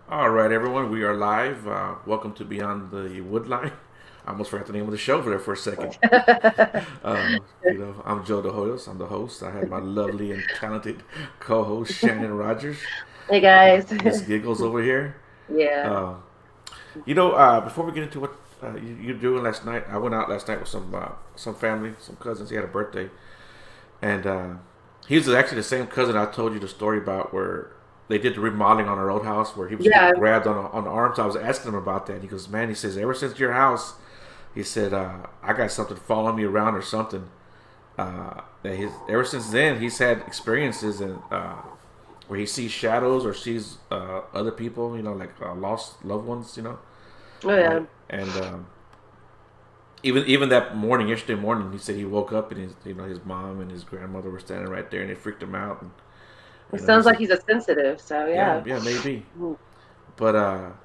All right, everyone, we are live. Welcome to Beyond the Woodline. I almost forgot the name of the show there for a second. I'm Joe DeHoyos. I'm the host. I have my lovely and talented co-host Shannon Rogers, Hey guys. Miss Giggles over here. Yeah. Uh, before we get into what you're doing last night, I went out last night with some family, some cousins. He had a birthday, and he was actually the same cousin I told you the story about where they did the remodeling on our old house where he was getting Yeah. grabbed on the arm. So I was asking him about that. And he goes, "Man," he says, "ever since your house, he said, I got something following me around or something." Ever since then, he's had experiences and where he sees shadows or sees other people, like lost loved ones, Oh like yeah. and even that morning, yesterday morning, he said he woke up and his mom and his grandmother were standing right there and it freaked him out. And It he sounds like said, he's a sensitive, so yeah, yeah. yeah, maybe. But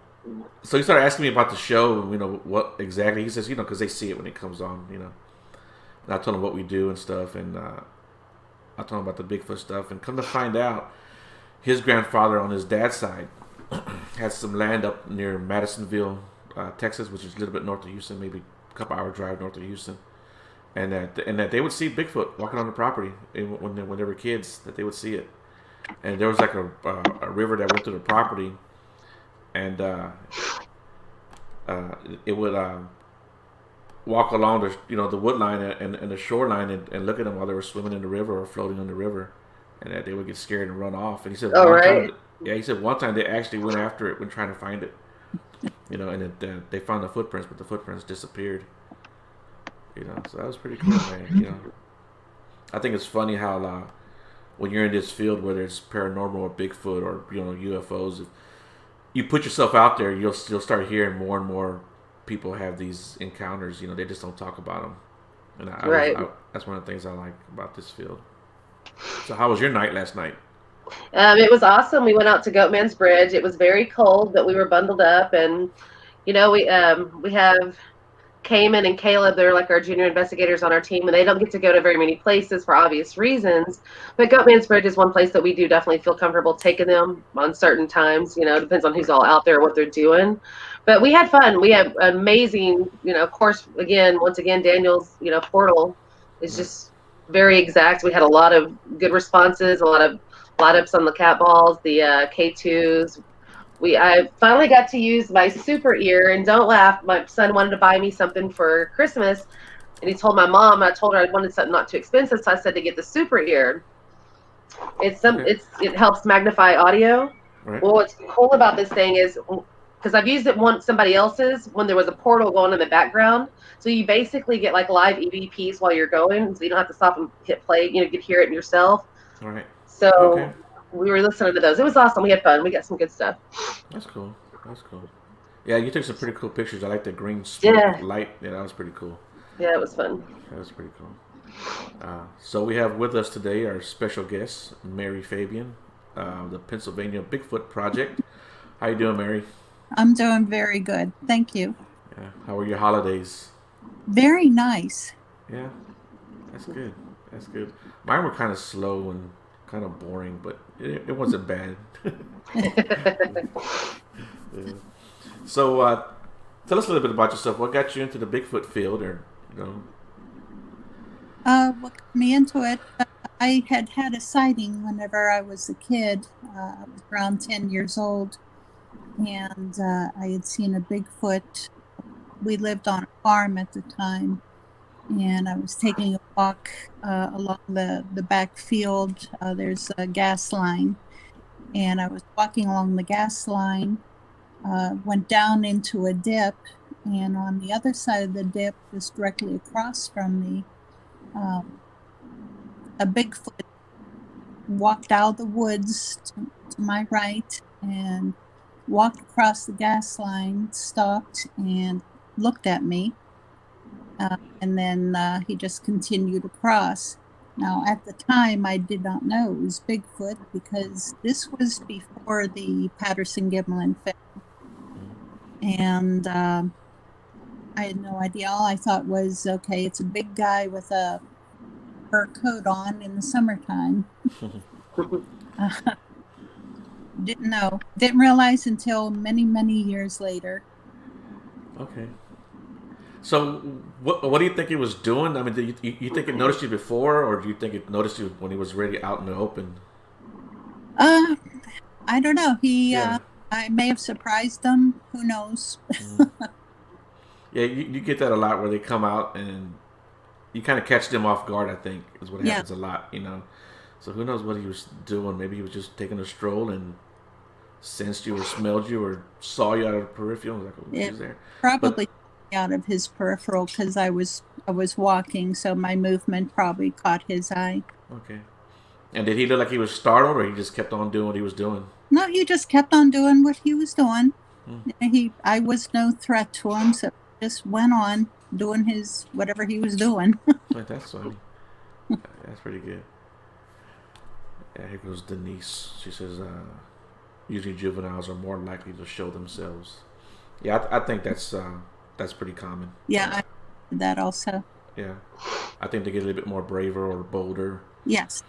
so he started asking me about the show, what exactly. He says, because they see it when it comes on. And I told him what we do and stuff, and I told him about the Bigfoot stuff. And come to find out, his grandfather on his dad's side had some land up near Madisonville, Texas, which is a little bit north of Houston, maybe a couple hour drive north of Houston. And that they would see Bigfoot walking on the property when they were kids, that they would see it. And there was like a river that went through the property, and it would walk along the wood line and the shoreline and look at them while they were swimming in the river or floating in the river, and that they would get scared and run off. And he said All one right. time, yeah, he said one time they actually went after it when trying to find it, and they found the footprints, but the footprints disappeared. So that was pretty cool, man. I think it's funny how when you're in this field, whether it's paranormal or Bigfoot or UFOs, if you put yourself out there, you'll start hearing more and more people have these encounters. They just don't talk about them, and Right. that's one of the things I like about this field. So how was your night last night? It was awesome. We went out to Goatman's Bridge. It was very cold, but we were bundled up, and we have Cayman and Caleb. They're like our junior investigators on our team, and they don't get to go to very many places for obvious reasons. But Goatman's Bridge is one place that we do definitely feel comfortable taking them on certain times. Depends on who's all out there, what they're doing. But we had fun. We had amazing, of course, once again, Daniel's, portal is Right. just very exact. We had a lot of good responses, a lot of light ups on the cat balls, the K2s. I finally got to use my super ear, and don't laugh. My son wanted to buy me something for Christmas, and he told my mom. I told her I wanted something not too expensive, so I said to get the super ear. Okay. It helps magnify audio. Right. Well, what's cool about this thing is because I've used it once somebody else's when there was a portal going in the background. So you basically get like live EVPs while you're going, so you don't have to stop and hit play. You can hear it yourself. All right. Okay. So we were listening to those. It was awesome. We had fun. We got some good stuff. That's cool. That's cool. Yeah, you took some pretty cool pictures. I like the green smoke Yeah, light. Yeah, that was pretty cool. yeah, it was fun. That was pretty cool. So we have with us today our special guest, Mary Fabian, the Pennsylvania Bigfoot Project. How you doing, Mary? I'm doing very good. Thank you. Yeah. How were your holidays? Very nice. Yeah, that's good. That's good. Mine were kind of slow and kind of boring, but it wasn't bad. Yeah. So, tell us a little bit about yourself. What got you into the Bigfoot field, or you know? What got me into it? I had had a sighting whenever I was a kid. I was around 10 years old, and I had seen a Bigfoot. We lived on a farm at the time, and I was taking a walk along the back field. There's a gas line, and I was walking along the gas line, went down into a dip, and on the other side of the dip, just directly across from me, um, a Bigfoot walked out of the woods to my right and walked across the gas line, stopped, and looked at me. And then he just continued across. Now, at the time, I did not know it was Bigfoot because this was before the Patterson-Gimlin film. And I had no idea. All I thought was, okay, it's a big guy with a fur coat on in the summertime. Didn't know. Didn't realize until many, many years later. Okay. So, what do you think he was doing? I mean, you think it noticed you before, or do you think it noticed you when he was really out in the open? Uh, I don't know. Yeah. I may have surprised them. Who knows? Mm. Yeah, you get that a lot where they come out and you kind of catch them off guard. I think is what Yeah. happens a lot. So who knows what he was doing? Maybe he was just taking a stroll and sensed you or smelled you or saw you out of the peripheral. And was like, oh, It she's there. But probably out of his peripheral because I was walking, so my movement probably caught his eye. okay. And did he look like he was startled, or he just kept on doing what he was doing? No, he just kept on doing what he was doing. Hmm. I was no threat to him, so he just went on doing his whatever he was doing. Like, that's funny. That's pretty good. Yeah, here goes Denise. She says, usually juveniles are more likely to show themselves. Yeah, I think that's pretty common. Yeah, I did that also. Yeah, I think they get a little bit more braver or bolder. Yes.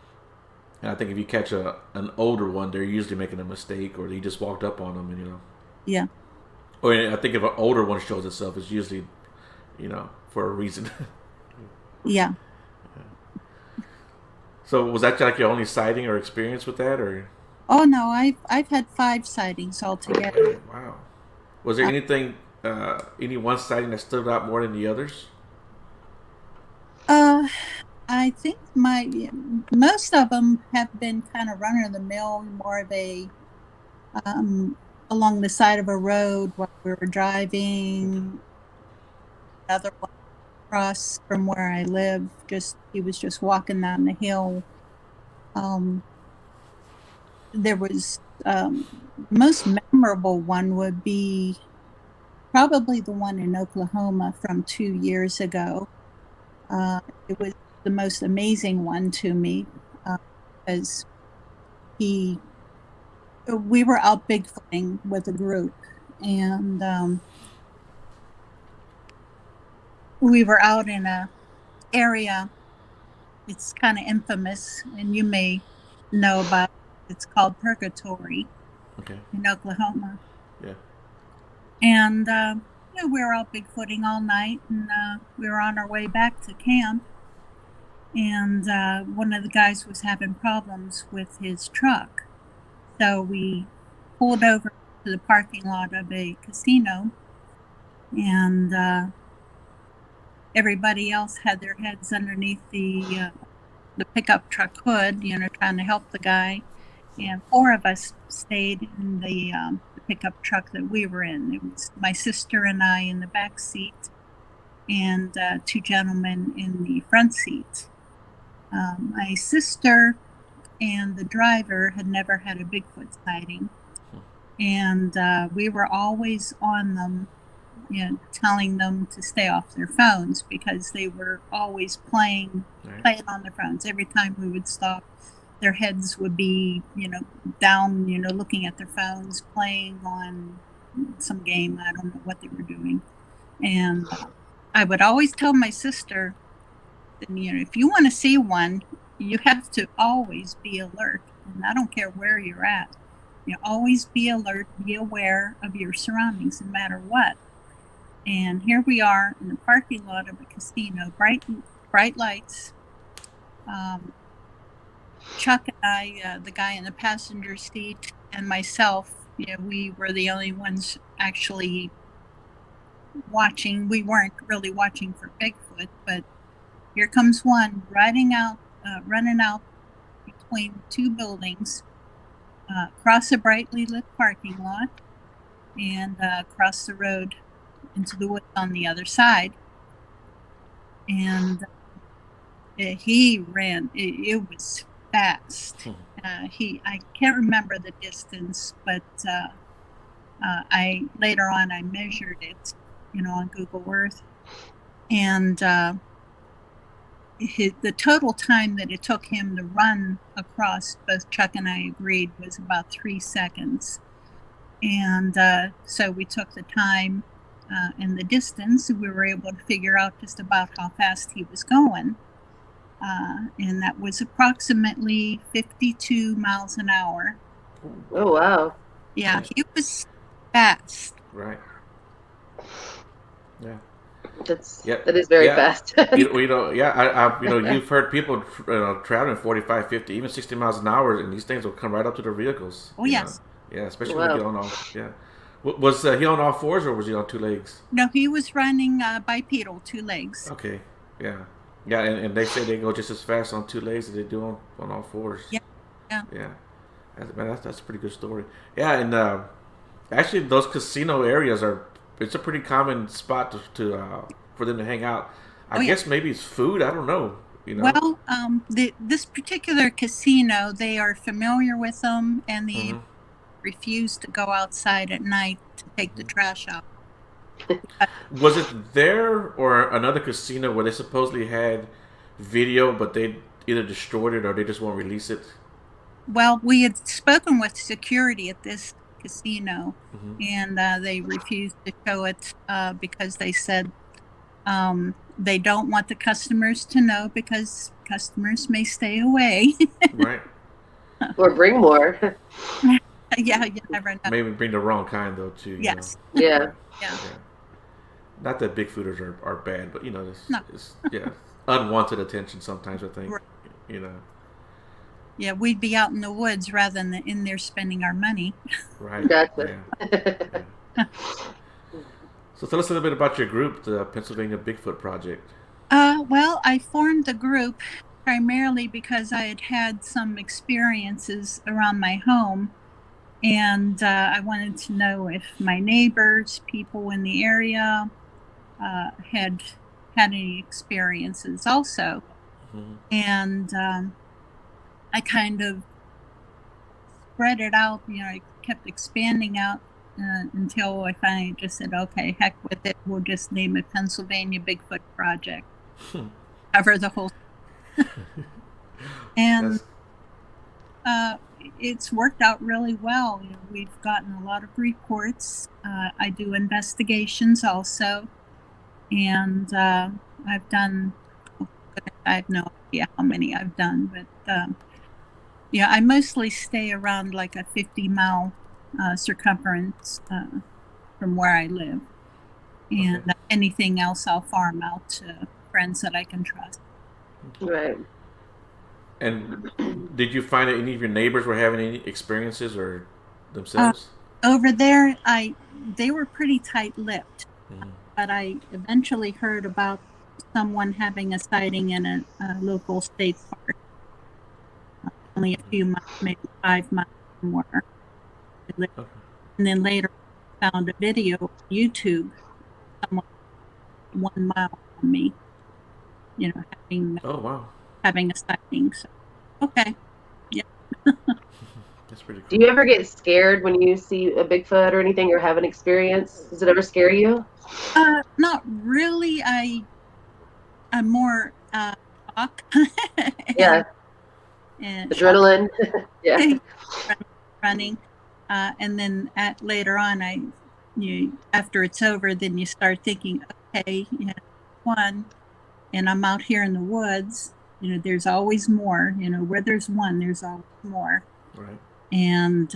And I think if you catch an older one, they're usually making a mistake, or they just walked up on them, and Yeah. Or I think if an older one shows itself, it's usually, for a reason. Yeah. So was that like your only sighting or experience with that, or? Oh no, I've had 5 sightings altogether. Wow. Was there Uh, anything, any one sighting that stood out more than the others? uh I think most of them have been kind of run of the mill, more of a um, along the side of a road while we were driving. Another one across from where I live, just he was just walking down the hill. Um, there was most memorable one would be probably the one in Oklahoma from 2 years ago. It was the most amazing one to me because he we were out bigfooting with a group, and we were out in a area. It's kind of infamous, and you may know about it. It's called Purgatory Okay. in Oklahoma. Yeah. And we were out bigfooting all night, and we were on our way back to camp. And one of the guys was having problems with his truck, so we pulled over to the parking lot of a casino, and everybody else had their heads underneath the pickup truck hood, trying to help the guy. And 4 of us stayed in the pickup truck that we were in. It was my sister and I in the back seat, and 2 gentlemen in the front seat. My sister and the driver had never had a Bigfoot sighting, and we were always on them, telling them to stay off their phones because they were always playing on their phones. Every time we would stop, their heads would be, down, looking at their phones, playing on some game. I don't know what they were doing. And I would always tell my sister, if you want to see one, you have to always be alert. And I don't care where you're at. Always be alert, be aware of your surroundings, no matter what. And here we are in the parking lot of a casino, bright lights. Chuck and I, the guy in the passenger seat, and myself, we were the only ones actually watching. We weren't really watching for Bigfoot, but here comes one running out between 2 buildings, across a brightly lit parking lot, and across the road into the woods on the other side. And he ran. It was fast. I can't remember the distance, but I later on I measured it, on Google Earth, and the total time that it took him to run across, both Chuck and I agreed, was about 3 seconds. And so we took the time and the distance, and we were able to figure out just about how fast he was going. And that was approximately 52 miles an hour. Oh wow. Yeah, he was fast. Right. Yeah. Yeah. That is very Yeah. fast. Yeah, you've heard people, traveling 45, 50, even 60 miles an hour, and these things will come right up to their vehicles. Oh, yes. Yeah, especially when they Wow. get on all. Yeah. Was he on all fours or was he on two legs? No, he was running bipedal, 2 legs. Okay. Yeah. Yeah, and they say they go just as fast on two legs as they do on all fours. Yeah, yeah. Yeah. That's a pretty good story. Yeah, and actually, those casino areas it's a pretty common spot for them to hang out. I Oh, yeah. guess maybe it's food. I don't know. Well, this particular casino, they are familiar with them, and they Hmm. refuse to go outside at night to take the trash out. Was it there or another casino where they supposedly had video, but they either destroyed it or they just won't release it? Well, we had spoken with security at this casino, Hmm. and they refused to show it because they said they don't want the customers to know because customers may stay away. Right. Or bring more. Yeah, you never know. Maybe bring the wrong kind though too. Yes. Yeah. Yeah. Yeah. Not that Bigfooters are bad, but No. it's yeah, unwanted attention sometimes. I think. Right. You know. Yeah, we'd be out in the woods rather than in there spending our money. Right. Gotcha. Yeah. So tell us a little bit about your group, the Pennsylvania Bigfoot Project. Well, I formed the group primarily because I had had some experiences around my home, and I wanted to know if my neighbors, people in the area, had had any experiences also. Hmm. And I kind of spread it out, I kept expanding out until I finally just said, okay, heck with it. We'll just name it Pennsylvania Bigfoot Project. Cover the whole. And it's worked out really well. We've gotten a lot of reports. I do investigations also. And I've done, I have no idea how many I've done, but yeah, I mostly stay around like a 50-mile circumference from where I live. And Okay. anything else I'll farm out to friends that I can trust. Right. And did you find that any of your neighbors were having any experiences or themselves? Over there, they were pretty tight-lipped, Mhm. but I eventually heard about someone having a sighting in a local state park, only a few miles, maybe 5 miles from where I live. Okay. And then later found a video on YouTube, someone 1 mile from me, Oh wow, having a sighting. So, okay. that's pretty Do cool. you ever get scared when you see a Bigfoot or anything or have an experience? Does it ever scare you? Not really. I'm more talk. Yeah. and Adrenaline. Yeah. running, and then later on, after it's over, then you start thinking, okay, one, and I'm out here in the woods. There's always more. Where there's one, there's always more. Right. And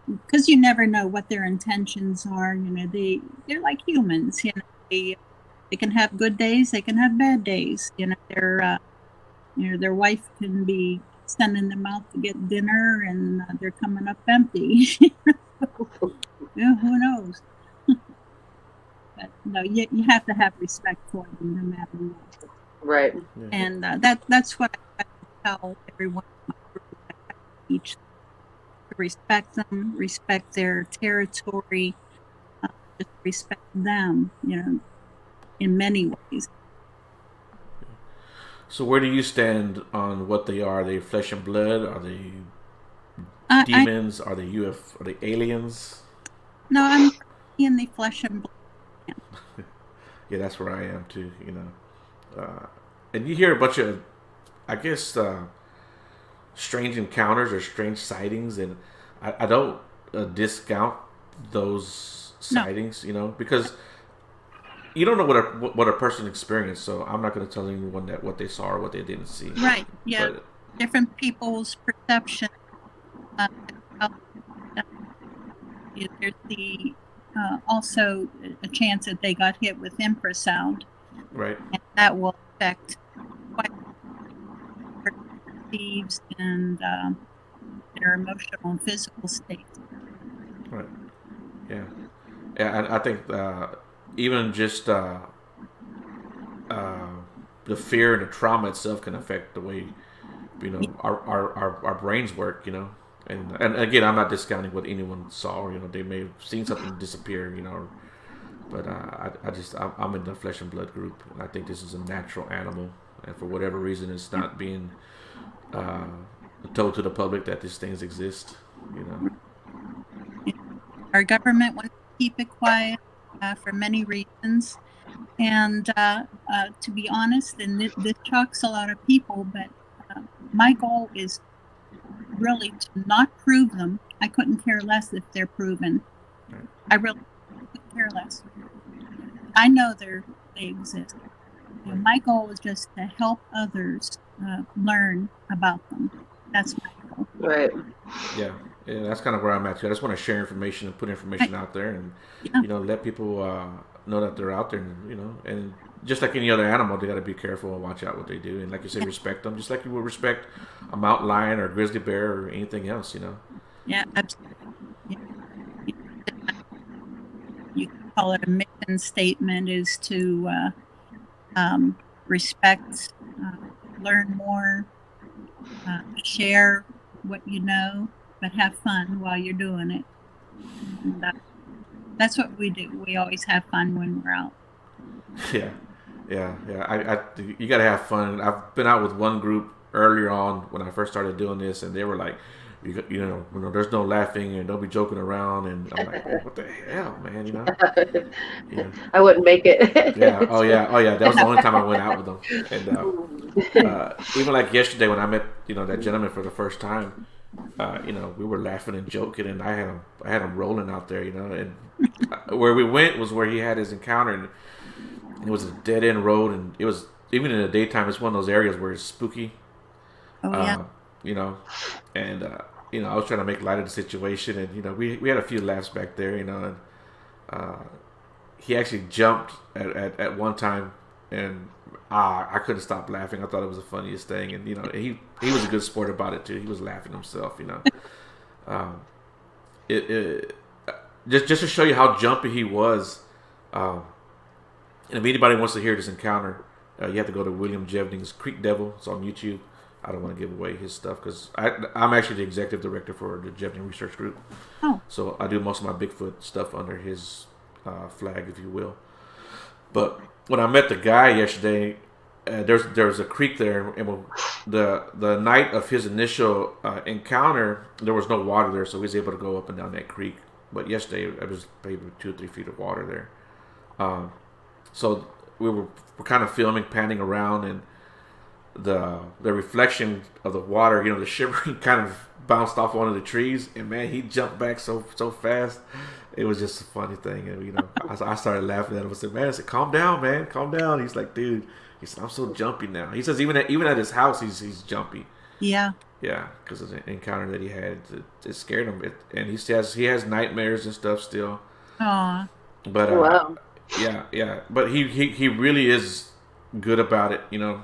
because you never know what their intentions are. They're like humans. They can have good days, they can have bad days. Their wife can be sending them out to get dinner, and they're coming up empty. Yeah, who knows? But no, you have to have respect for them no matter what. Right. Yeah. And that's what I tell everyone in my group. I teach to respect them, respect their territory, just respect them, in many ways. So where do you stand on what they are? Are they flesh and blood? Are they demons? Are they Are they aliens? No, I'm in the flesh and blood. Yeah, that's where I am too. And you hear a bunch of, I guess, strange encounters or strange sightings, and I don't discount those No. sightings, because you don't know what a person experienced. So I'm not going to tell anyone that what they saw or what they didn't see. Right, yeah. But, Different people's perception. there's the also a chance that they got hit with infrasound, Right. and that will affect quite thieves and their emotional and physical states. Right. Yeah. Yeah. I think even just the fear and the trauma itself can affect the way our brains work. And again, I'm not discounting what anyone saw. They may have seen something disappear. But I'm in the flesh and blood group. I think this is a natural animal, and for whatever reason, it's not being uh, told to the public that these things exist. Our government wants to keep it quiet for many reasons. And to be honest, and this shocks a lot of people, but my goal is really to not prove them. I couldn't care less if they're proven. I really couldn't care less. I know they exist. And my goal is just to help others learn about them. That's my goal. Right. Yeah, that's kind of where I'm at too. I just want to share information and put information out there, and let people know that they're out there, and just like any other animal, they got to be careful and watch out what they do, and like you say, respect them, just like you would respect a mountain lion or a grizzly bear or anything else. Yeah, absolutely. Yeah. You can call it a mission statement, is to respect, learn more, share what you know, but have fun while you're doing it. And that's what we do. We always have fun when we're out. Yeah. You gotta have fun. I've been out with one group earlier on when I first started doing this, and they were like, there's no laughing and don't be joking around, and I'm like, what the hell, man, I wouldn't make it. Yeah. Oh yeah. That was the only time I went out with them, and even like yesterday when I met that gentleman for the first time, we were laughing and joking, and I had him rolling out there, and where we went was where he had his encounter, and it was a dead end road, and it was, even in the daytime, it's one of those areas where it's spooky. Oh yeah. And I was trying to make light of the situation, and we had a few laughs back there, and he actually jumped at one time, and I couldn't stop laughing. I thought it was the funniest thing, and he was a good sport about it too. He was laughing himself, just to show you how jumpy he was. And if anybody wants to hear this encounter, you have to go to William Jevning's Creek Devil. It's on YouTube. I don't want to give away his stuff because I'm actually the executive director for the Jevning Research Group. Oh. So I do most of my Bigfoot stuff under his flag, if you will. But when I met the guy yesterday, there's a creek there, and the night of his initial encounter, there was no water there, so he was able to go up and down that creek. But yesterday, it was maybe 2 or 3 feet of water there. So we're kind of filming, panning around, and the reflection of the water, the shimmering kind of bounced off one of the trees, and man, he jumped back so fast. It was just a funny thing, and I started laughing at him. I said, "Man," I said, "Calm down, man, calm down." He's like, "Dude," he said, "I'm so jumpy now." He says even at his house, he's jumpy. Yeah. Yeah, because of the encounter that he had, it scared him, and he has nightmares and stuff still. Aw. But wow. Yeah. But he really is good about it, in a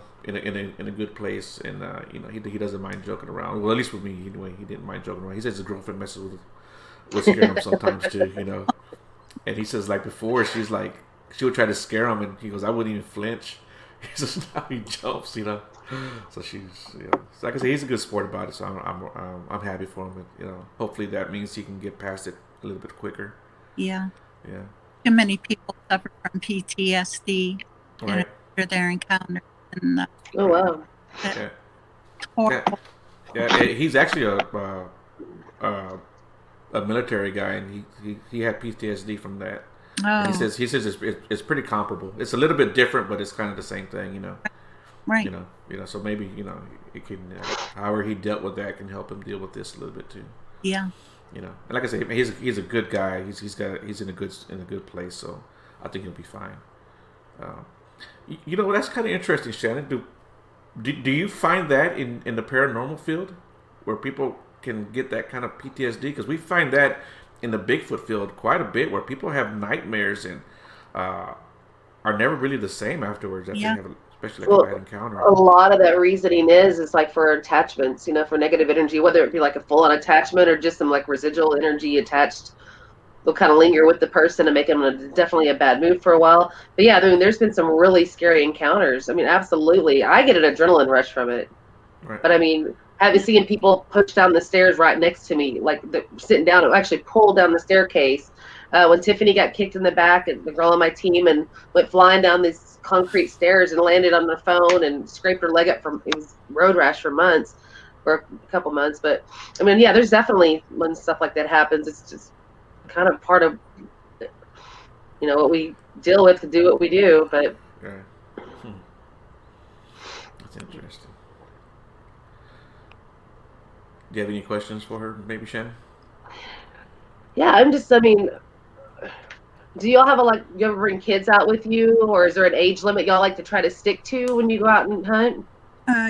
good place, and he doesn't mind joking around. Well, at least with me anyway, he didn't mind joking around. He says his girlfriend messes with scare him sometimes too, And he says like before she would try to scare him, and he goes, "I wouldn't even flinch." He says now he jumps, So she's, so like I say, he's a good sport about it. So I'm happy for him, and hopefully that means he can get past it a little bit quicker. Yeah. Yeah. Too many people suffer from PTSD Right. after their encounter. And, Oh wow. Yeah. horrible. Yeah. He's actually a military guy, and he had PTSD from that. Oh. And he says it's pretty comparable. It's a little bit different, but it's kind of the same thing, Right. So maybe it can, however he dealt with that can help him deal with this a little bit too. Yeah. And like I say, he's a good guy. He's in a good place, so I think he'll be fine. That's kind of interesting, Shannon. Do you find that in the paranormal field where people can get that kind of PTSD? Because we find that in the Bigfoot field quite a bit, where people have nightmares and are never really the same afterwards. After they have, especially like a bad encounter. A lot of that reasoning is like for attachments, for negative energy, whether it be like a full-on attachment or just some like residual energy attached. They'll kind of linger with the person and make them definitely a bad mood for a while. But yeah, I mean, there's been some really scary encounters. I mean, absolutely. I get an adrenaline rush from it. Right. But I mean, having seen people push down the stairs right next to me, like sitting down, it actually pulled down the staircase. When Tiffany got kicked in the back, and the girl on my team, and went flying down these concrete stairs and landed on the phone and scraped her leg up it was road rash for months, for a couple months. But I mean, yeah, there's definitely when stuff like that happens, it's just kind of part of what we deal with to do what we do. But that's interesting. Do you have any questions for her, maybe, Shannon? Yeah, I mean, do y'all have you ever bring kids out with you, or is there an age limit y'all like to try to stick to when you go out and hunt?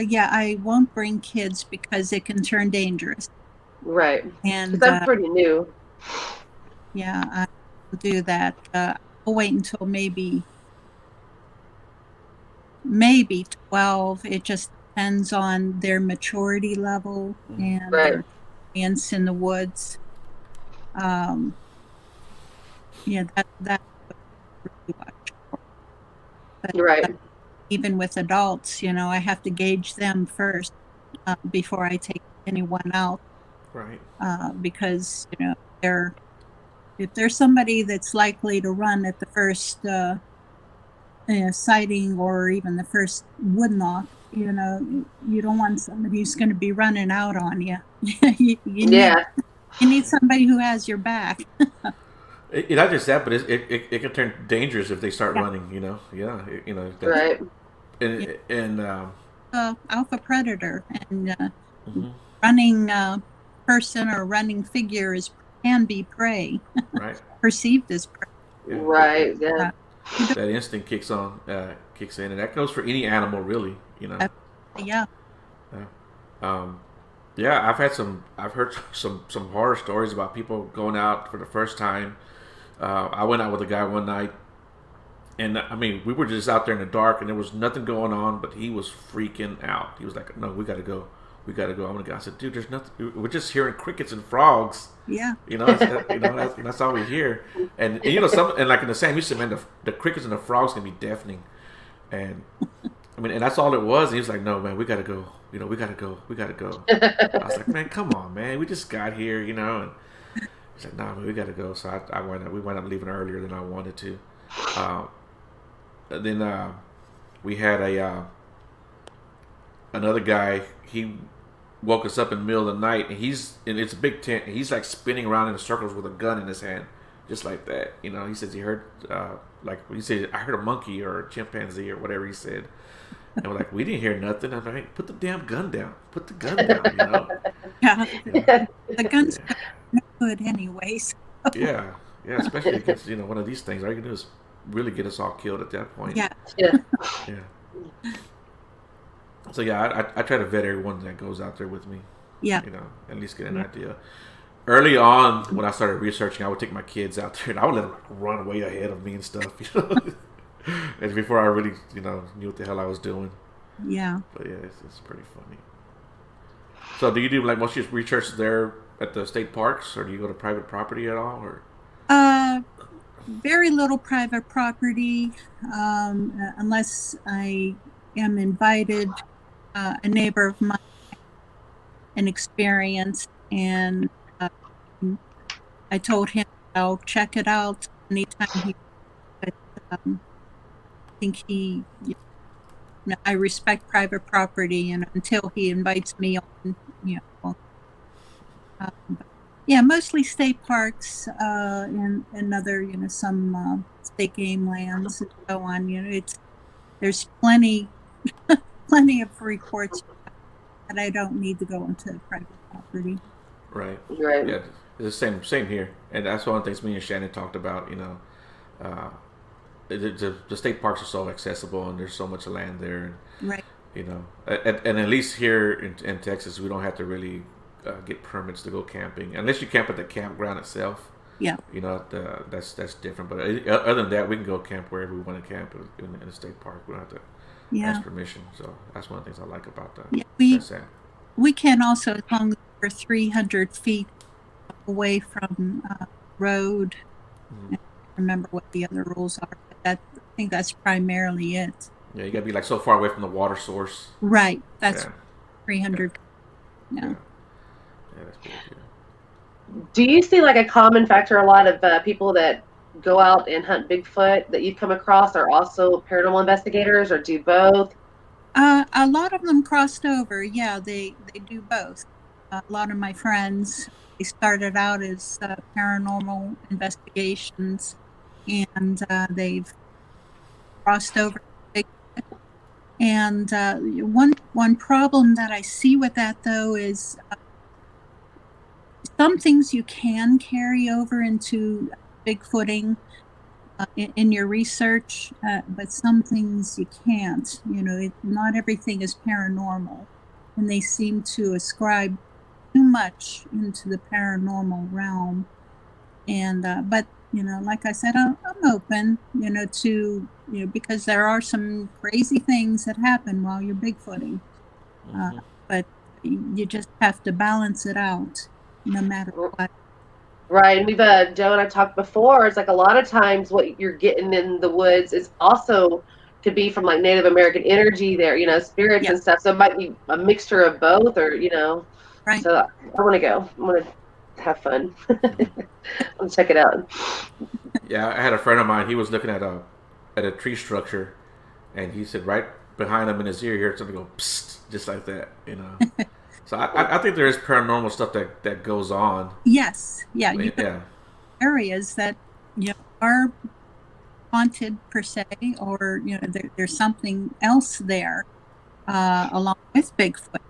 Yeah, I won't bring kids because it can turn dangerous. Right. And I'm pretty new. Yeah, I will do that. I'll wait until maybe 12. It just depends on their maturity level and their experience in the woods. Yeah, that's really watch for. But even with adults, I have to gauge them first before I take anyone out. Right. Because if there's somebody that's likely to run at the first sighting or even the first wood knock, you don't want somebody who's going to be running out on you. You need somebody who has your back. Not just that, but it can turn dangerous if they start running. Right. And alpha predator and running person or running figure can be prey. Right. Perceived as prey. Yeah. Right. Yeah. That instinct kicks in, and that goes for any animal, really. Yeah. I've heard some horror stories about people going out for the first time. I went out with a guy one night, and I mean, we were just out there in the dark, and there was nothing going on, but he was freaking out. He was like, "No, we got to go. I'm gonna go." I said, "Dude, there's nothing. We're just hearing crickets and frogs. Yeah. That's all we hear." And like in the same, you said, "Man, the crickets and the frogs can be deafening." And I mean, and that's all it was. And he was like, "No, man, we gotta go. We gotta go. I was like, "Man, come on, man. We just got here, And he's like, "Nah, man, we gotta go." So we wound up leaving earlier than I wanted to. Then we had another guy. He woke us up in the middle of the night, and it's a big tent. And he's like spinning around in circles with a gun in his hand, just like that. He says he heard he said, "I heard a monkey or a chimpanzee or whatever he said." And we're like, "We didn't hear nothing." I'm like, "Put the damn gun down. Put the gun down." Yeah. The gun's no good anyways. Yeah, especially against one of these things. All you can do is really get us all killed at that point. Yeah. So yeah, I try to vet everyone that goes out there with me. Yeah. At least get an idea. Early on, when I started researching, I would take my kids out there and I would let them run way ahead of me and stuff. And before I really knew what the hell I was doing. Yeah. But yeah, it's pretty funny. So do you do like most of your research there at the state parks, or do you go to private property at all, or? Very little private property, unless I am invited. A neighbor of mine, an experience, and I told him I'll check it out anytime he. But I think I respect private property, and until he invites me on, yeah, mostly state parks and other, some state game lands and so on. There's plenty of reports that I don't need to go into private property. Right. Yeah, it's the same here, and that's one of the things me and Shannon talked about. The state parks are so accessible, and there's so much land there. And, right. And at least here in Texas, we don't have to really get permits to go camping, unless you camp at the campground itself. Yeah. That's different. But other than that, we can go camp wherever we want to camp in the state park. We don't have to ask permission. So that's one of the things I like about Yeah, that. we can also, as long as we're 300 feet away from road. Mm-hmm. I don't remember what the other rules are, but I think that's primarily it. Yeah, you got to be like so far away from the water source. Right. That's 300. Yeah, that's pretty good. Do you see like a common factor? A lot of people that go out and hunt Bigfoot that you've come across are also paranormal investigators, or do both? A lot of them crossed over. Yeah, they do both. A lot of my friends, they started out as paranormal investigations, and they've crossed over. And one problem that I see with that, though, is some things you can carry over into Bigfooting in your research, but some things you can't. Not everything is paranormal, and they seem to ascribe too much into the paranormal realm. And but like I said, I'm open, to because there are some crazy things that happen while you're Bigfooting, but you just have to balance it out, no matter what. Right, and we've Joe and I talked before. It's like a lot of times what you're getting in the woods is also could be from like Native American energy there, spirits and stuff. So it might be a mixture of both, or Right. So I want to go. I want to have fun. I'll check it out. Yeah, I had a friend of mine. He was looking at a tree structure, and he said right behind him in his ear, he heard something go psst, just like that. So I think there is paranormal stuff that goes on. Yes, yeah, yeah. Areas that are haunted per se, or there's something else there along with Bigfoot,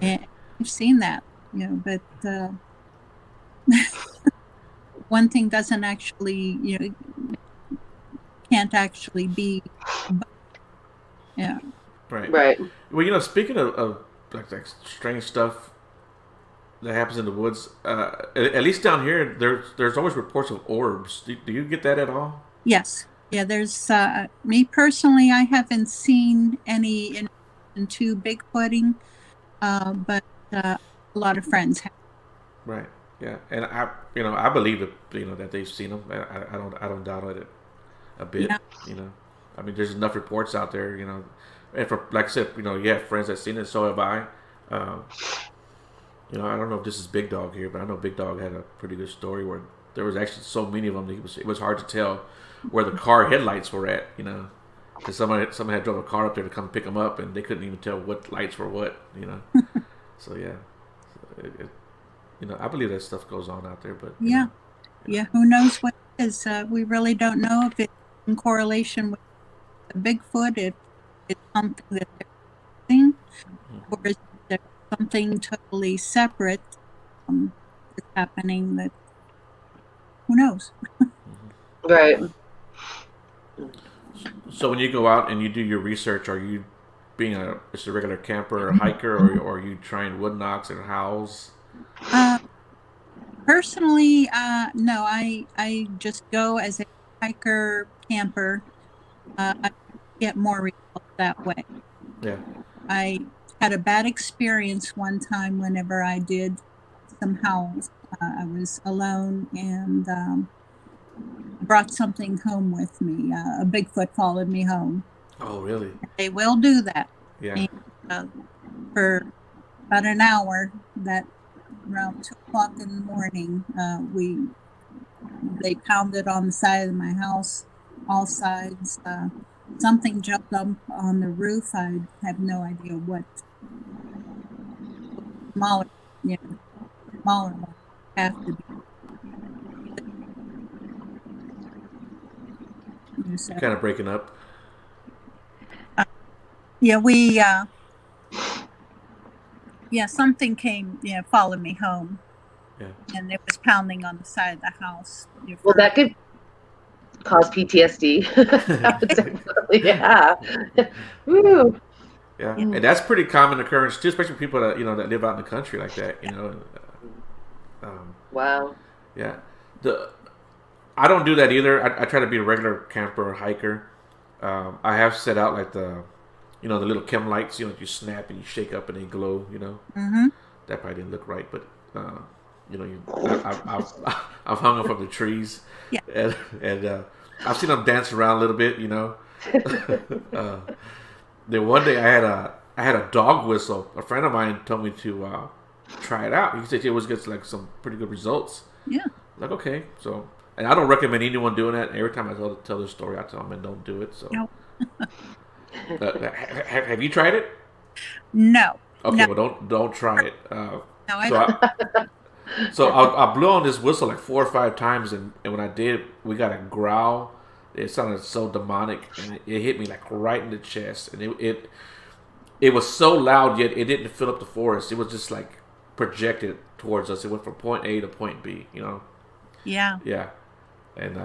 and I've seen that. But one thing doesn't actually, can't actually be. Yeah. Right. Well, speaking of like strange stuff that happens in the woods, at least down here, there's always reports of orbs. Do you get that at all? Yes. Yeah. There's me personally, I haven't seen any into Bigfooting, but a lot of friends have. Right. Yeah, and I believe that that they've seen them. I don't doubt it a bit. Yeah. I mean, there's enough reports out there. And for like I said, you have friends that seen it. So have I. I don't know if this is Big Dog here, but I know Big Dog had a pretty good story where there was actually so many of them that it was hard to tell where the car headlights were at. Because somebody had drove a car up there to come pick them up, and they couldn't even tell what lights were what. So yeah. I believe that stuff goes on out there, but yeah, who knows what it is? We really don't know if it's in correlation with the Bigfoot, if it's something that they're seeing, or is there something totally separate that's happening that who knows? Right. So when you go out and you do your research, are you being just a regular camper or hiker, or are you trying wood knocks and howls? Personally, no, I just go as a hiker, camper. I get more results that way. Yeah. I had a bad experience one time whenever I did some howls. I was alone and brought something home with me. A Bigfoot followed me home. Oh, really? They will do that. Yeah. And, for about an hour, that around 2 o'clock in the morning, they pounded on the side of my house, all sides. Something jumped up on the roof. I have no idea what. Smaller one have to be. So, kind of breaking up. Something came, followed me home. Yeah. And it was pounding on the side of the house. Well, that could cause PTSD. Definitely, yeah. Woo. Yeah, and that's pretty common occurrence too, especially people that that live out in the country like that. Wow. Yeah. I don't do that either. I try to be a regular camper or hiker. I have set out like the little chem lights, you snap and you shake up and they glow, Mm-hmm. That probably didn't look right, but I've hung them from the trees, Yeah. and I've seen them dance around a little bit, uh, then one day I had a dog whistle. A friend of mine told me to try it out. He said it always gets like some pretty good results. Yeah. Like, okay, so, and I don't recommend anyone doing that. Every time I tell this story, I tell them, "Man, don't do it." So, No. have you tried it? No. Okay, No. well, don't try it. No, I So, I blew on this whistle like 4 or 5 times, and when I did, we got a growl. It sounded so demonic, and it hit me like right in the chest, and it was so loud, yet it didn't fill up the forest. It was just like projected towards us. It went from point A to point B. Yeah. Yeah. And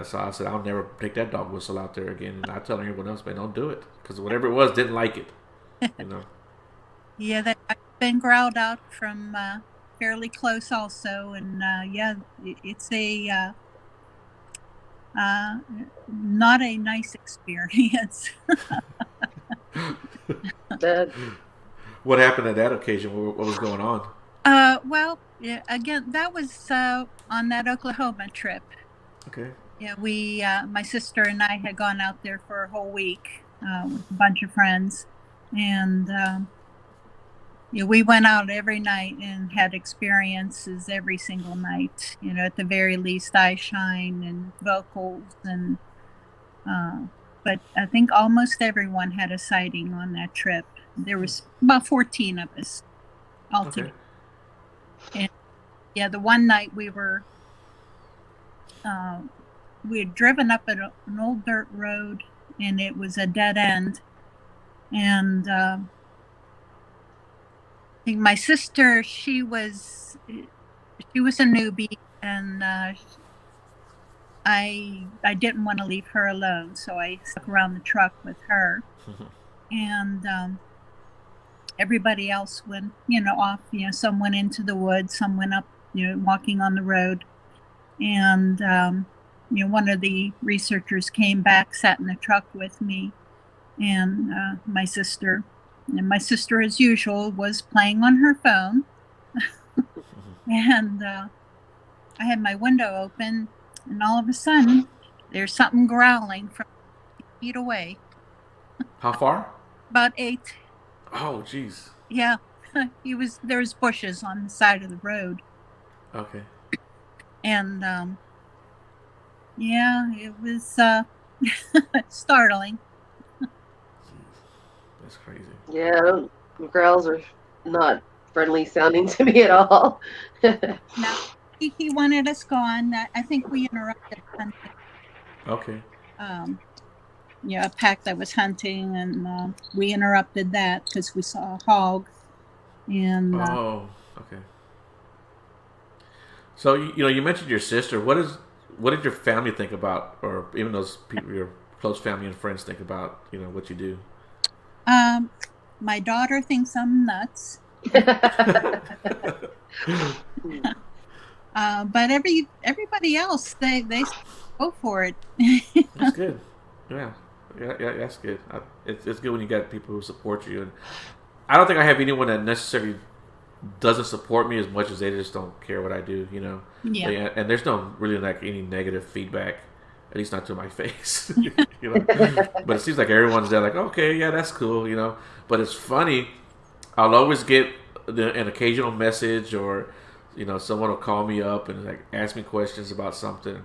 so I said, I'll never take that dog whistle out there again. And I tell everyone else, man, don't do it. Because whatever it was, didn't like it. Yeah, I've been growled out from fairly close also. And yeah, it's a not a nice experience. What happened at that occasion? What was going on? Well, yeah, again, that was on that Oklahoma trip. Okay. Yeah, my sister and I had gone out there for a whole week with a bunch of friends, and yeah, we went out every night and had experiences every single night. At the very least, eye shine and vocals, and but I think almost everyone had a sighting on that trip. There was about 14 of us altogether. Okay. And yeah, the one night we had driven up an old dirt road, and it was a dead end. And I think my sister, she was a newbie, and I didn't want to leave her alone, so I stuck around the truck with her. And everybody else went, off. Some went into the woods, some went up, walking on the road. And one of the researchers came back, sat in the truck with me, and my sister. And my sister, as usual, was playing on her phone. And I had my window open, and all of a sudden, there's something growling from 8 feet away. How far? About 8. Oh, jeez. Yeah, there was bushes on the side of the road. Okay. And yeah, it was startling. That's crazy. Yeah, growls are not friendly sounding to me at all. No, he wanted us gone. I think we interrupted hunting. Okay. A pack that was hunting, and we interrupted that because we saw a hog. And oh, okay. So you mentioned your sister. What did your family think about, or even those people, your close family and friends, think about what you do? My daughter thinks I'm nuts. But everybody else, they go for it. That's good. Yeah, that's good. It's good when you got people who support you, and I don't think I have anyone that necessarily doesn't support me as much as they just don't care what I do. Yeah. And there's no really like any negative feedback, at least not to my face. But it seems like everyone's there like, okay, yeah, that's cool. But it's funny. I'll always get an occasional message, or someone will call me up and like ask me questions about something.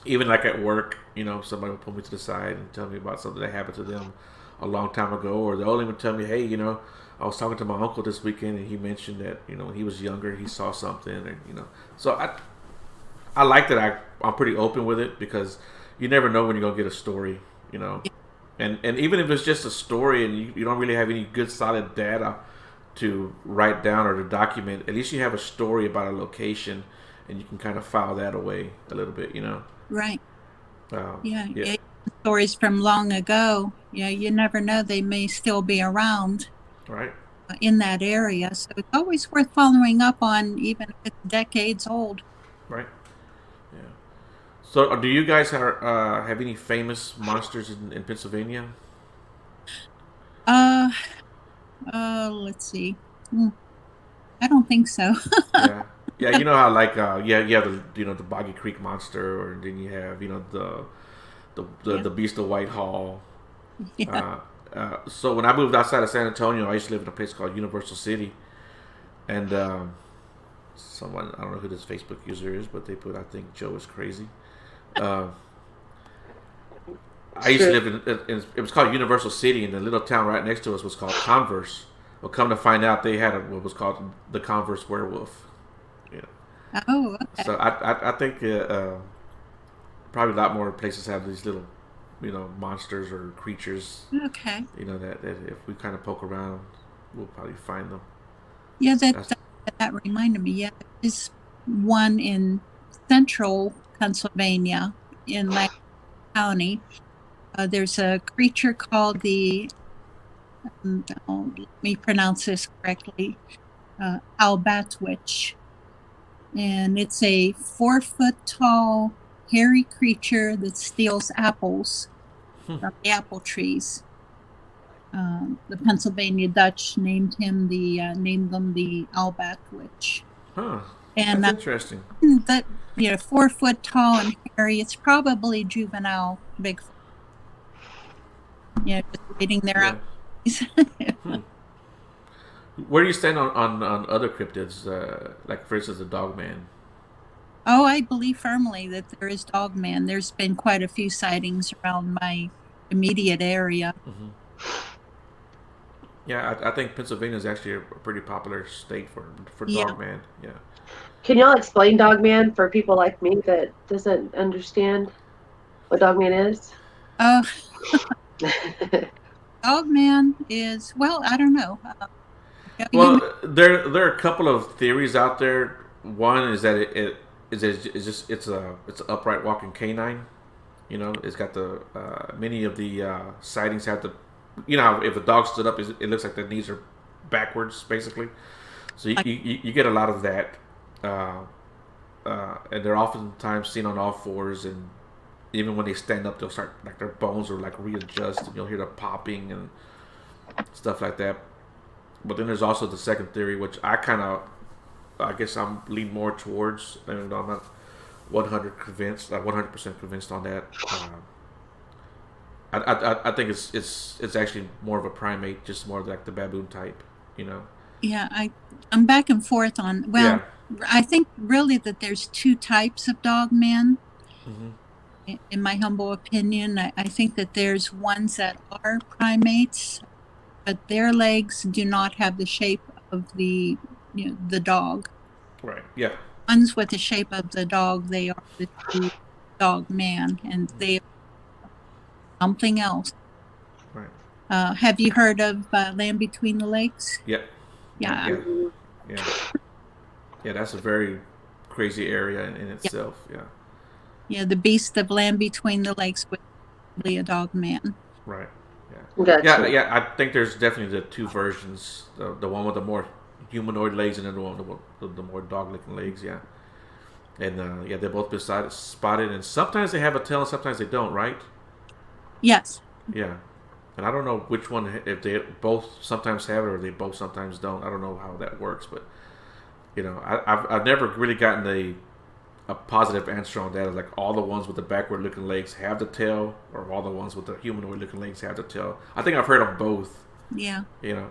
Even like at work, somebody will pull me to the side and tell me about something that happened to them a long time ago, or they'll even tell me, hey, I was talking to my uncle this weekend, and he mentioned that when he was younger, he saw something, and So I like that I'm pretty open with it, because you never know when you're gonna get a story, and even if it's just a story and you don't really have any good solid data to write down or to document, at least you have a story about a location, and you can kind of file that away a little bit, Right. Yeah. Stories from long ago. Yeah, you never know; they may still be around. Right. In that area, so it's always worth following up on, even if it's decades old. Right. Yeah. So, do you guys have any famous monsters in Pennsylvania? Uh, let's see. Hmm, I don't think so. Yeah, yeah. You know how like yeah, you have the Boggy Creek monster, or then you have Yeah, the Beast of Whitehall. yeah. Uh, so when I moved outside of San Antonio, I used to live in a place called Universal City, and someone, I don't know who this Facebook user is, but they put, I think Joe is crazy. Uh, I It's used to true. live it was called Universal City, and the little town right next to us was called Converse. Well, come to find out, they had what was called the Converse Werewolf. Yeah. Oh, okay. So I think probably a lot more places have these little, monsters or creatures. Okay. That if we kind of poke around, we'll probably find them. Yeah, That's that reminded me. Yeah, there is one in central Pennsylvania in Lang County. There's a creature called let me pronounce this correctly, Albatwitch. And it's a 4 foot tall, hairy creature that steals apples from the apple trees. The Pennsylvania Dutch named them the Albatwitch. huh. And That's interesting. that 4 foot tall and hairy, it's probably juvenile Bigfoot. Just waiting there out. Yeah. Hmm. Where do you stand on other cryptids, like for instance the Dogman? Oh, I believe firmly that there is Dogman. There's been quite a few sightings around my immediate area. Hmm. Yeah, I think Pennsylvania is actually a pretty popular state for Yeah. Dogman. Yeah. Can y'all explain Dogman for people like me that doesn't understand what Dogman is? Uh, Dogman is, well, I don't know. You Well, there are a couple of theories out there. One is that it's an upright walking canine. It's got the many of the sightings have the, how if a dog stood up, it looks like the knees are backwards, basically. So like, you get a lot of that, uh, and they're oftentimes seen on all fours, and even when they stand up, they'll start like their bones will like readjust, and you'll hear the popping and stuff like that. But then there's also the second theory, which I guess I'm lean more towards. I'm not 100% convinced on that. I think it's actually more of a primate, just more like the baboon type, you know. yeah, I'm back and forth on, well, Yeah. I think really that there's two types of Dogman. Hmm. In my humble opinion. I think that there's ones that are primates, but their legs do not have the shape of the dog. Right. Yeah. Ones with the shape of the dog, they are the true dog man, and they are something else. Right. Have you heard of Land Between the Lakes? Yeah. Yeah, Yeah. Yeah. Yeah. That's a very crazy area in yeah, itself. Yeah. yeah. The Beast of Land Between the Lakes was really a dog man. Right. Yeah. Yeah. Gotcha. Yeah. I think there's definitely the two versions. The one with the more humanoid legs, and then the one with the more dog-looking legs. Yeah. And yeah, they're both beside spotted, and sometimes they have a tail, and sometimes they don't. Right? Yes. Yeah. And I don't know which one, if they both sometimes have it or they both sometimes don't. I don't know how that works, but I've never really gotten a positive answer on that. Like all the ones with the backward looking legs have the tail, or all the ones with the humanoid looking legs have the tail. I think I've heard of both. Yeah.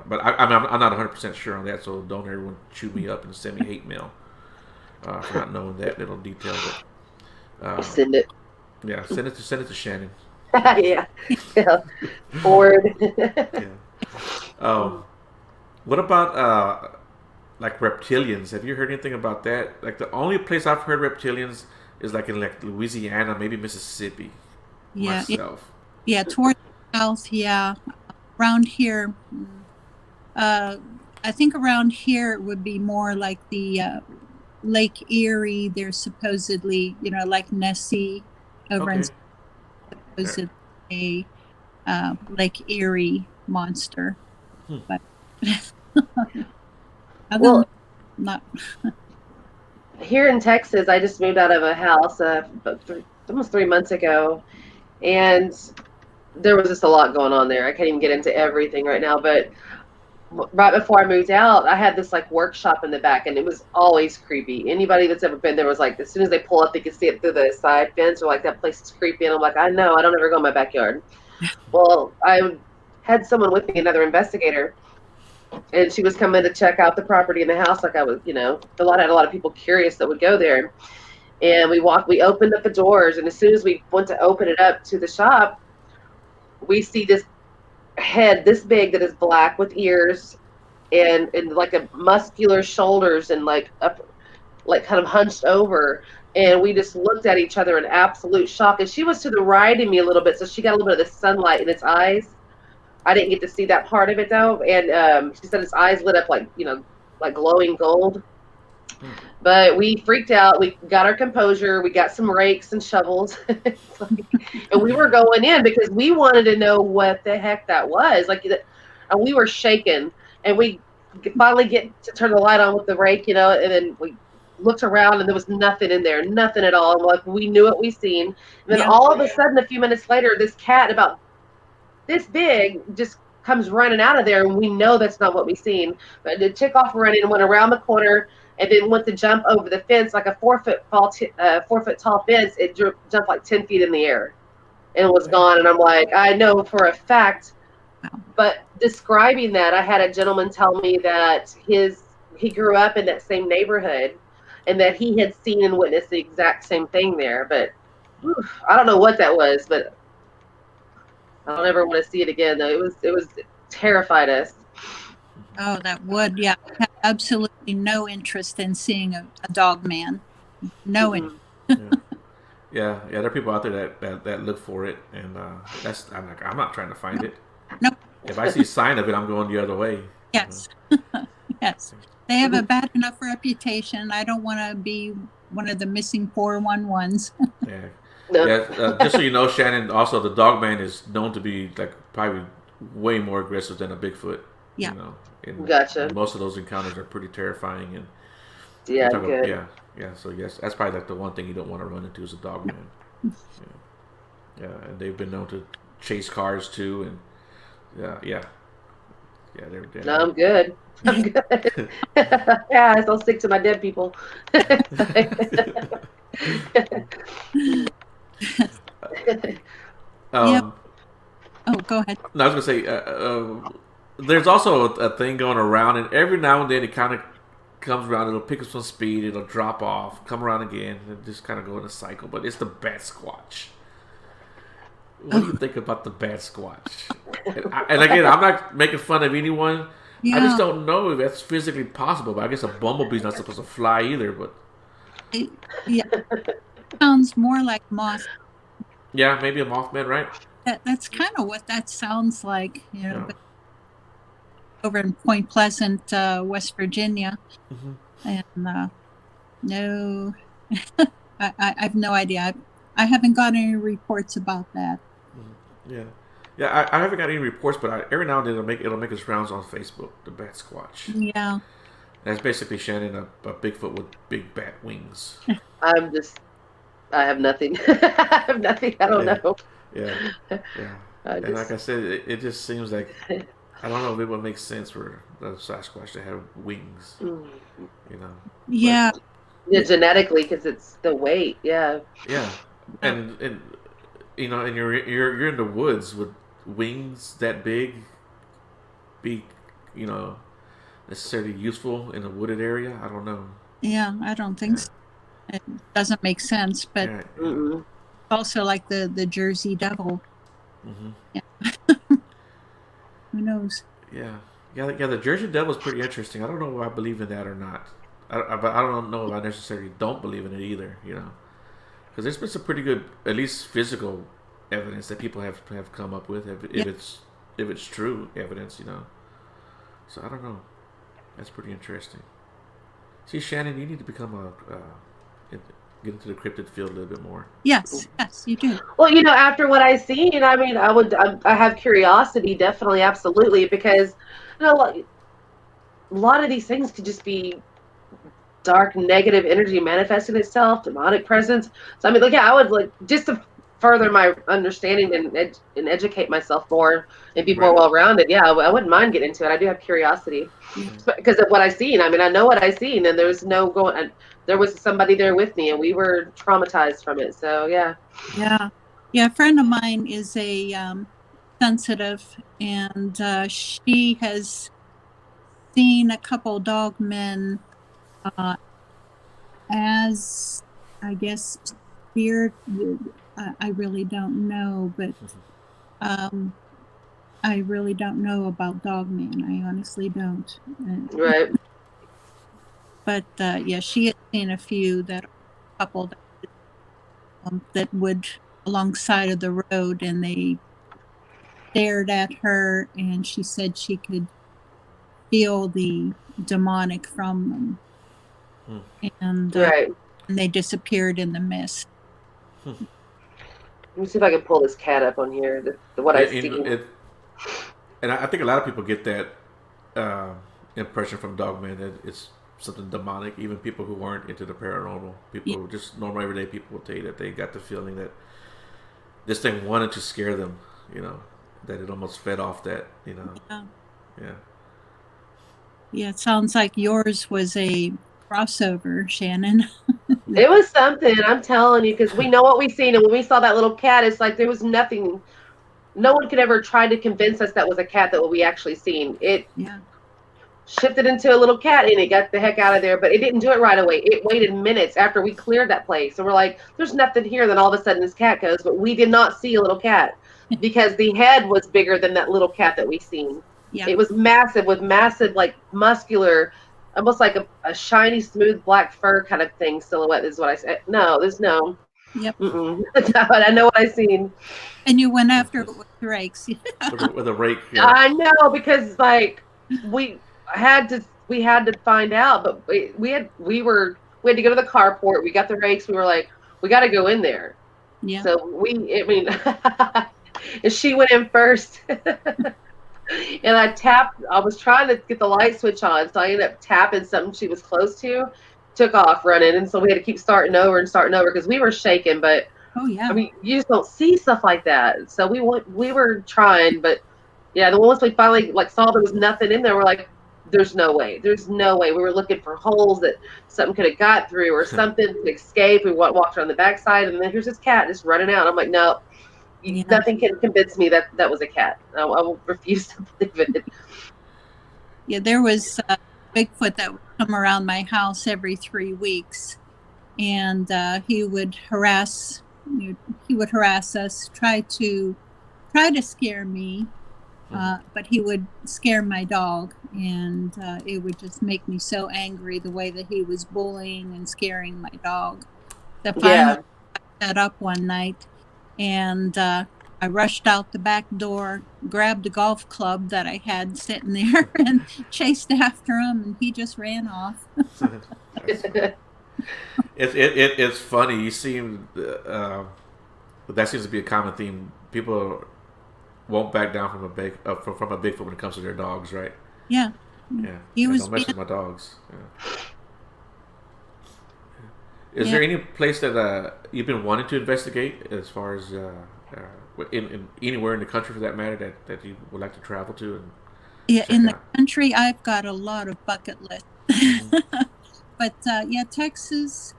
But I'm not 100% sure on that, so don't everyone chew me up and send me hate mail for not knowing that little detail. But Send it. yeah, send it to Shannon. Yeah. Yeah. Forward. Yeah. Um, what about like reptilians? Have you heard anything about that? Like the only place I've heard reptilians is like in like Louisiana, maybe Mississippi. Yeah. Myself. Yeah. Toward the south. Yeah. Around here, uh, I think around here it would be more like the Lake Erie. There's supposedly, like Nessie over in Okay. Yeah. supposedly a Lake Erie monster. Hmm. But other Well, than not, here in Texas, I just moved out of a house about almost 3 months ago, and there was just a lot going on there. I can't even get into everything right now, but right before I moved out, I had this like workshop in the back, and it was always creepy. Anybody that's ever been there was like, as soon as they pull up, they can see it through the side fence, or like that place is creepy. And I'm like, I know, I don't ever go in my backyard. Well, I had someone with me, another investigator, and she was coming to check out the property in the house. Like I was, had a lot of people curious that would go there. And we opened up the doors, and as soon as we went to open it up to the shop, we see this head this big that is black with ears and like a muscular shoulders and like up, like kind of hunched over. And we just looked at each other in absolute shock. And she was to the right of me a little bit, so she got a little bit of the sunlight in its eyes. I didn't get to see that part of it though. And she said its eyes lit up like, like glowing gold. But we freaked out. We got our composure. We got some rakes and shovels. And we were going in because we wanted to know what the heck that was. And we were shaking. And we finally get to turn the light on with the rake, and then we looked around and there was nothing in there, nothing at all. And like, we knew what we seen. And then all of a sudden, a few minutes later, this cat about this big just comes running out of there. And we know that's not what we seen. But it took off running and went around the corner. And then went to jump over the fence, like a 4 foot tall fence. It jumped like 10 feet in the air and was gone. And I'm like, I know for a fact. But describing that, I had a gentleman tell me that he grew up in that same neighborhood and that he had seen and witnessed the exact same thing there. But I don't know what that was, but I don't ever want to see it again, though. It was terrified us. Oh, that would, yeah. I have absolutely no interest in seeing a dog man. No interest. Yeah, there are people out there that look for it, and I'm not trying to find it. Nope. If I see a sign of it, I'm going the other way. Yes. Yes. They have a bad enough reputation. I don't want to be one of the missing 411s. Yeah. No. Yeah. Just so you know, Shannon, also the dog man is known to be like probably way more aggressive than a Bigfoot. Yeah. Gotcha. Most of those encounters are pretty terrifying, and good. Yeah. So yes, that's probably like the one thing you don't want to run into is a dog man. Yeah, and they've been known to chase cars too, and yeah. They're no, I'm good. Yeah, I'll stick to my dead people. Oh, go ahead. No, I was gonna say. There's also a thing going around, and every now and then it kind of comes around. It'll pick up some speed. It'll drop off, come around again, and just kind of go in a cycle. But it's the bat squatch. What do you think about the bat squatch? And again, I'm not making fun of anyone. Yeah. I just don't know if that's physically possible. But I guess a bumblebee's not supposed to fly either. But it sounds more like moth. Yeah, maybe a mothman, right? That's kind of what that sounds like, Yeah. But over in Point Pleasant, West Virginia, and no, I have no idea. I haven't got any reports about that. Yeah. I haven't got any reports, but every now and then it'll make its rounds on Facebook. The bat squatch. Yeah. That's basically Shannon, a Bigfoot with big bat wings. I have nothing. I have nothing. I don't know. Yeah. And like I said, it just seems like. I don't know if it would make sense for the Sasquatch to have wings, Yeah. Yeah, genetically, because it's the weight. Yeah. Yeah, and you're in the woods with wings that big, be necessarily useful in a wooded area. I don't know. Yeah, I don't think so. It doesn't make sense, but also like the Jersey Devil. Mm-hmm. Yeah. Who knows? Yeah. The Jersey Devil is pretty interesting. I don't know if I believe in that or not. But I don't know if I necessarily don't believe in it either. Because there's been some pretty good, at least physical evidence that people have come up with if it's true evidence. So I don't know. That's pretty interesting. See, Shannon, you need to become get into the cryptid field a little bit more. Yes, you do. Well, after what I've seen, I have curiosity, definitely, absolutely, because a lot of these things could just be dark negative energy manifesting itself, demonic presence. So I mean, like, yeah, I would like just to further my understanding and educate myself more and be more Right. well-rounded. Yeah, I wouldn't mind getting into it. I do have curiosity Yeah. because of what I seen. I mean, I know what I seen, and there was no going. And there was somebody there with me, and we were traumatized from it. So yeah. Yeah. Yeah. A friend of mine is a sensitive, and she has seen a couple dog men uh, as, I guess, spirit. I really don't know, but I really don't know about dog men. I honestly don't. Right. But yeah, she had seen a few couple that would alongside of the road, and they stared at her, and she said she could feel the demonic from them, and Right. they disappeared in the mist. Let me see if I can pull this cat up on here. What I Yeah, see. and I think a lot of people get that uh, impression from Dogman that it's something demonic. Even people who weren't into the paranormal, people Yeah. just normal everyday people will tell you that they got the feeling that this thing wanted to scare them. You know, that it almost fed off that. You know, Yeah. yeah. Yeah, it sounds like yours was a crossover, Shannon. It was something, I'm telling you, because we know what we seen, and when we saw that little cat, it's like there was nothing. No one could ever try to convince us that was a cat that what we actually seen. It Yeah. shifted into a little cat, and it got the heck out of there. But it didn't do it right away. It waited minutes after we cleared that place, and we're like, "There's nothing here." Then all of a sudden, this cat goes, but we did not see a little cat because the head was bigger than that little cat that we seen. Yeah. It was massive with massive, like muscular, almost like a shiny, smooth black fur kind of thing silhouette. Is what I said. No, there's no. Yep. I know what I seen. And you went after it with rakes. With a rake. Yeah. I know because like we we had to find out, but we had to go to the carport. We got the rakes. We were like, we got to go in there. Yeah. So I mean, and she went in first. And I tapped, I was trying to get the light switch on, so I ended up tapping something she was close to, took off running, and so we had to keep starting over because we were shaking. But Oh yeah. I mean, you just don't see stuff like that. So we were trying, but yeah, the once we finally like saw there was nothing in there, we're like, there's no way. There's no way. We were looking for holes that something could have got through or something to escape. We walked around the backside, and then here's this cat just running out. I'm like, no, Yeah. nothing can convince me that was a cat. I will refuse to believe it. Yeah, there was Bigfoot that would come around my house every 3 weeks, and he would harass us, try to scare me, but he would scare my dog, and it would just make me so angry the way that he was bullying and scaring my dog. So finally, I sat up one night, and I rushed out the back door, grabbed a golf club that I had sitting there, and chased after him, and he just ran off. It's funny. You seem that seems to be a common theme. People won't back down from a Bigfoot when it comes to their dogs, right? Yeah. Yeah. He was don't mess with my dogs. Yeah. Is Yeah. there any place that you've been wanting to investigate as far as in anywhere in the country for that matter that you would like to travel to? And Yeah, check in the out? country, I've got a lot of bucket lists. But yeah, Texas,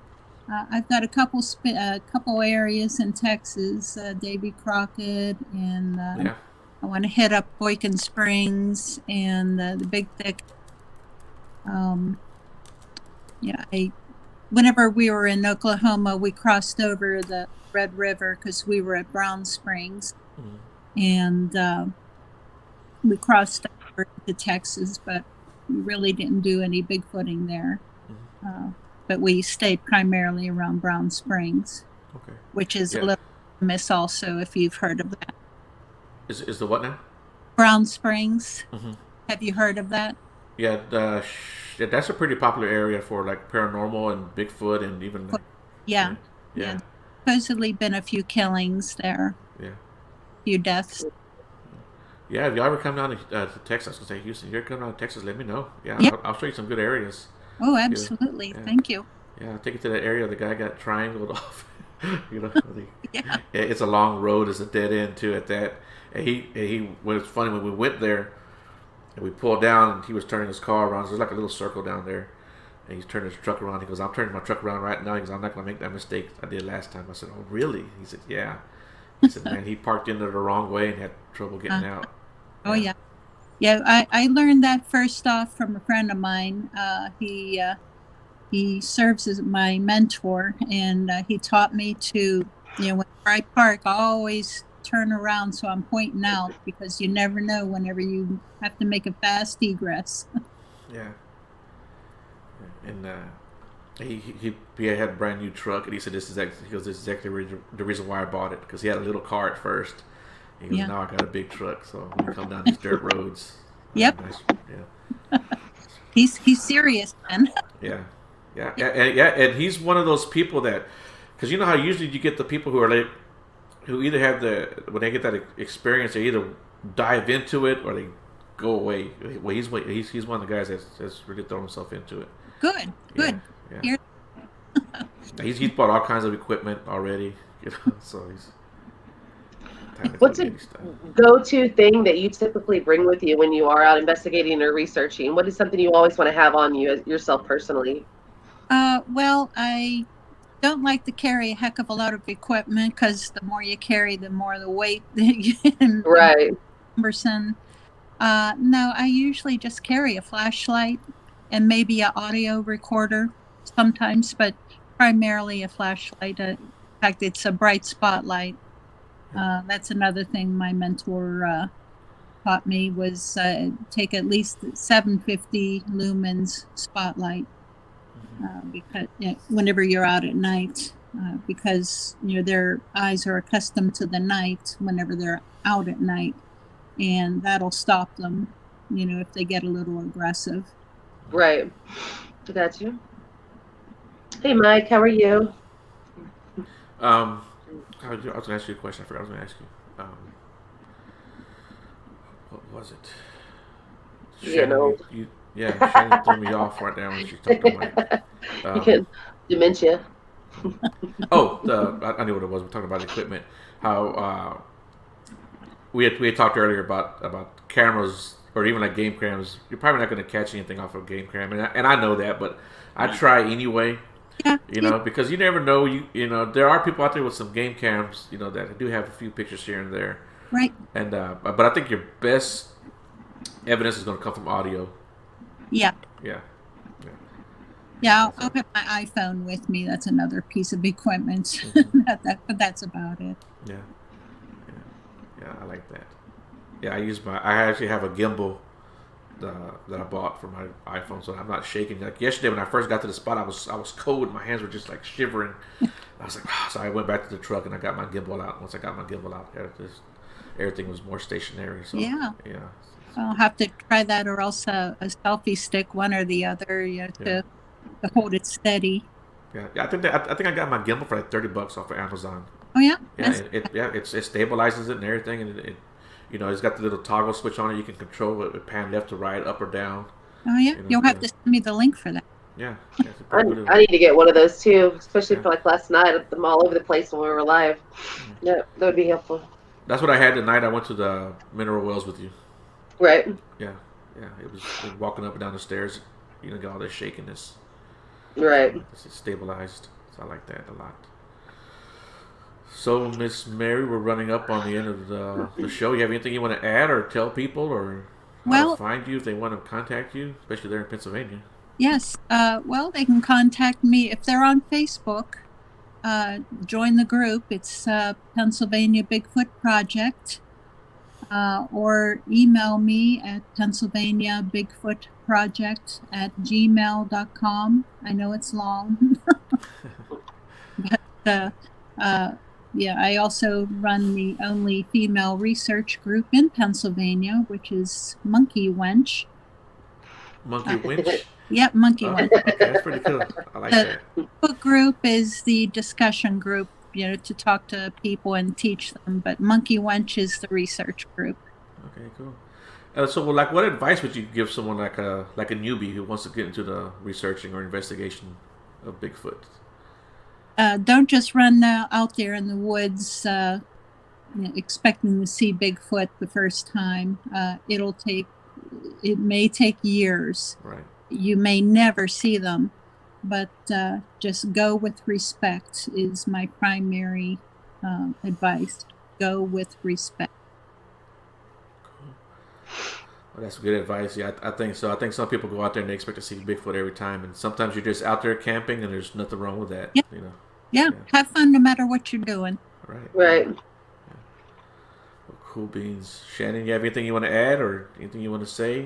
I've got a couple areas in Texas, Davy Crockett, and Yeah. I want to hit up Boykin Springs and the Big Thick. Yeah, whenever we were in Oklahoma, we crossed over the Red River because we were at Brown Springs, and we crossed over to Texas, but we really didn't do any Bigfooting there. But we stayed primarily around Brown Springs, Okay. which is Yeah. a little miss also, if you've heard of that. Is the what now? Brown Springs. Mm-hmm. Have you heard of that? Yeah, yeah, that's a pretty popular area for like paranormal and Bigfoot and even like, Yeah. yeah, Supposedly been a few killings there, yeah. a few deaths. Yeah, if y'all ever come down to Texas, I was gonna say Houston, you're coming down to Texas, let me know. Yeah, Yeah. I'll show you some good areas. Oh, You know? absolutely. Yeah. Thank you. Yeah, I'll take it to that area. The guy got triangled off. you know, Yeah. it's a long road. It's a dead end too. At that, and he. Well, it's funny when we went there and we pulled down, and he was turning his car around. So there's like a little circle down there, and he's turning his truck around. He goes, "I'm turning my truck around right now." He goes, "I'm not gonna make that mistake I did last time." I said, "Oh, really?" He said, "Yeah." He said, "Man, he parked into the wrong way and had trouble getting out." Oh, Yeah. yeah. Yeah, I learned that first off from a friend of mine. He serves as my mentor, and he taught me to, whenever I park, I always turn around so I'm pointing out, because you never know whenever you have to make a fast egress. Yeah. And he had a brand new truck, and he said this is exactly, he goes, this is exactly the reason why I bought it, because he had a little car at first. He goes, Yeah. now I got a big truck, so when you come down these dirt roads, Yep. nice, He's serious, man. yeah, and he's one of those people that, because you know how usually you get the people who are like, who either have when they get that experience, they either dive into it or they go away. Well, he's one of the guys that's really thrown himself into it. Good. Yeah. Here- He's bought all kinds of equipment already, so he's. What's a go-to thing that you typically bring with you when you are out investigating or researching? What is something you always want to have on you yourself personally? Well, I don't like to carry a heck of a lot of equipment, because the more you carry, the more the weight and Right. cumbersome. No, I usually just carry a flashlight and maybe an audio recorder sometimes, but primarily a flashlight. In fact, it's a bright spotlight. That's another thing my mentor taught me, was take at least 750 lumens spotlight, because whenever you're out at night, because their eyes are accustomed to the night whenever they're out at night, and that'll stop them, if they get a little aggressive. Right. Got you. Hey, Mike, how are you? I was going to ask you a question. I forgot I was going to ask you. What was it? Shannon, Shannon threw me off right now when she talked to Mike. You can dementia. I knew what it was. We're talking about equipment. How we had talked earlier about cameras, or even like game cams. You're probably not going to catch anything off of a game cam, and I know that, but I try anyway. Yeah. Because you never know. There are people out there with some game cams, that do have a few pictures here and there. Right. And but I think your best evidence is going to come from audio. Yeah. Yeah. Yeah, I'll have my iPhone with me. That's another piece of equipment. But that's about it. Yeah, I like that. Yeah, I actually have a gimbal that I bought for my iPhone, so I'm not shaking. Like yesterday when I first got to the spot, I was cold. My hands were just like shivering. I was like, so I went back to the truck and I got my gimbal out. Once I got my gimbal out, everything was more stationary. So Yeah. Yeah. I'll have to try that, or else a selfie stick, one or the other, to hold it steady. Yeah, I think I got my gimbal for like $30 off of Amazon. Oh yeah. Yeah, it stabilizes it and everything, and it's got the little toggle switch on it. You can control it, pan left to right, up or down. Oh yeah. You'll have to send me the link for that. Yeah. I need to get one of those too, especially for like last night. I put them all over the place when we were live. Yeah, that would be helpful. That's what I had the night I went to the mineral wells with you. Right. Yeah. It was walking up and down the stairs. Get all this shakiness. Right. It's stabilized. So I like that a lot. So, Miss Mary, we're running up on the end of the show. You have anything you want to add or tell people, or how to find you if they want to contact you, especially there in Pennsylvania? Yes. Well, they can contact me if they're on Facebook. Join the group. It's Pennsylvania Bigfoot Project. Or email me at PennsylvaniaBigfootProject@gmail.com. I know it's long. But I also run the only female research group in Pennsylvania, which is Monkey Wench. Monkey Wench? Yep, Monkey Wench. Okay, that's pretty cool. I like that. The book group is the discussion group, to talk to people and teach them. But Monkey Wench is the research group. Okay, cool. So, well, like, what advice would you give someone like a newbie who wants to get into the researching or investigation of Bigfoot? Don't just run out there in the woods expecting to see Bigfoot the first time. It may take years. Right. You may never see them, but just go with respect is my primary advice. Go with respect. Well, that's good advice. Yeah, I think so. I think some people go out there and they expect to see Bigfoot every time, and sometimes you're just out there camping, and there's nothing wrong with that. Yeah. You know. Yeah. Have fun no matter what you're doing. Right. Right. Yeah. Well, cool beans. Shannon, you have anything you want to add or anything you want to say?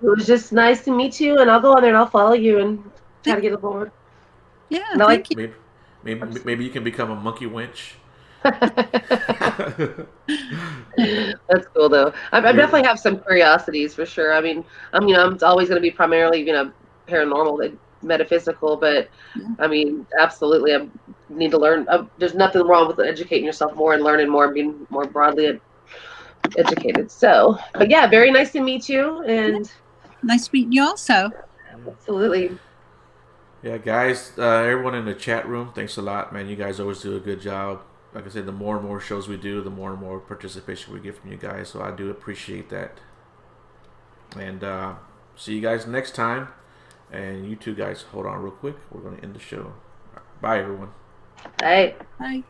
It was just nice to meet you, and I'll go on there and I'll follow you and try to get aboard. Yeah, And thank you. Maybe you can become a monkey winch. That's cool though. I definitely have some curiosities for sure. I mean, I'm always going to be primarily, paranormal, metaphysical, but I mean, absolutely, I need to learn. There's nothing wrong with educating yourself more and learning more and being more broadly educated. So, but yeah, very nice to meet you, and nice meeting you also. Absolutely. Yeah, guys, everyone in the chat room, thanks a lot, man. You guys always do a good job. Like I said, the more and more shows we do, the more and more participation we get from you guys. So I do appreciate that. And see you guys next time. And you two guys, hold on real quick. We're going to end the show. Bye, everyone. Bye. Bye.